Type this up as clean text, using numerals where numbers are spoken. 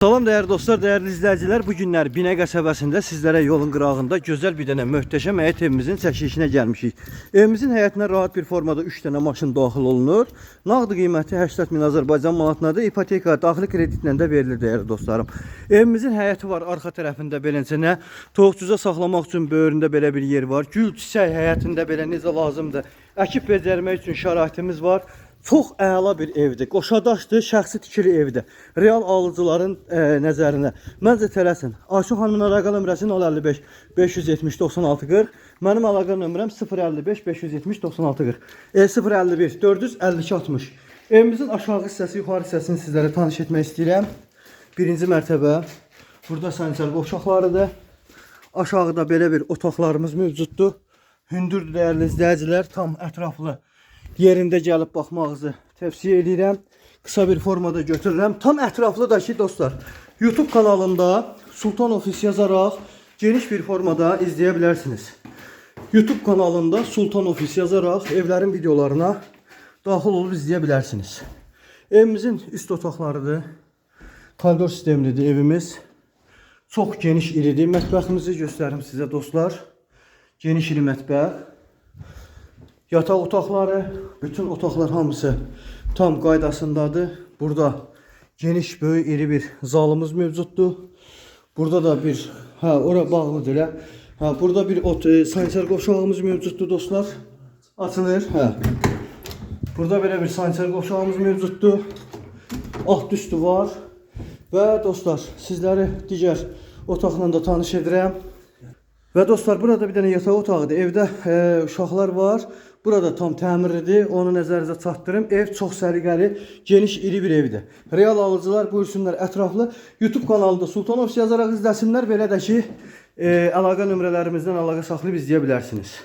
Salam değerli dostlar, değerli izleyiciler. Bu günler Binə qəsəbəsində sizlere yolun qırağında güzel bir dənə möhtəşəm həyət evimizin çəkilişinə gəlmişik. Evimizin həyətinə rahat bir formada 3 dənə maşın daxil olunur. Nağd qiyməti 80 min Azərbaycan manatındadır. İpoteka, daxili kreditlə də verilir değerli dostlarım. Evimizin həyəti var, arxa tərəfində beləncə toxucuza saxlamaq üçün böyründə belə bir yer var. Gül çiçək həyətində belə necə lazımdır. Əkib becərmək üçün şəraitimiz var. Çox əla bir evdir. Qoşadaşdır, şəxsi tikili evdir. Real alıcıların nəzərinə. Məncə tələsin. Ayşə xanımın əlaqə nömrəsinin 055 570 96 40. Mənim əlaqə nömrəm 055 570 96 40. 051 452 60. Evimizin aşağı hissəsi, yuxarı hissəsini sizlərə tanış etmək istəyirəm. Birinci mərtəbə. Burada sanitar qovşaqlarıdır. Aşağıda belə bir otaqlarımız mövcuddur. Hündürdür değerli izləyicilər. Tam ətraflı yerində gəlib baxmağınızı tövsiyə edirəm. Kısa bir formada götürürəm. Tam ətraflı da ki dostlar, YouTube kanalında Sultan Ofis yazaraq geniş bir formada izləyə bilərsiniz. YouTube kanalında Sultan Ofis yazaraq evlərin videolarına daxil olub izləyə bilərsiniz. Evimizin üst otaqlarıdır. Koridor sistemlidir evimiz. Çox geniş iridir. Mətbəximizi göstərim sizə dostlar. Geniş iri mətbəx. Yataq otaqları, bütün otaqlar hamısı tam qaydasındadır. Burada geniş, böyük, iri bir zalımız mövcuddur. Burada da bir, ora bağlıdır elə. Burada bir sanitar qovşağımız mövcuddur dostlar. Açılır. Burada belə bir sanitar qovşağımız mövcuddur. Alt üstü var. Və dostlar, sizləri digər otaqla da tanış edirəm. Və dostlar, burada bir dənə yataq otağıdır. Evdə uşaqlar var. Burada tam təmirlidir. Onu nəzərinizə çatdırım. Ev çox səliqəli, geniş, iri bir evdir. Real alıcılar buyursunlar ətraflı. YouTube kanalında Sultan Ofis yazaraq izləsinlər. Belə də ki, əlaqə nömrələrimizdən əlaqə saxlayıb izləyə bilərsiniz.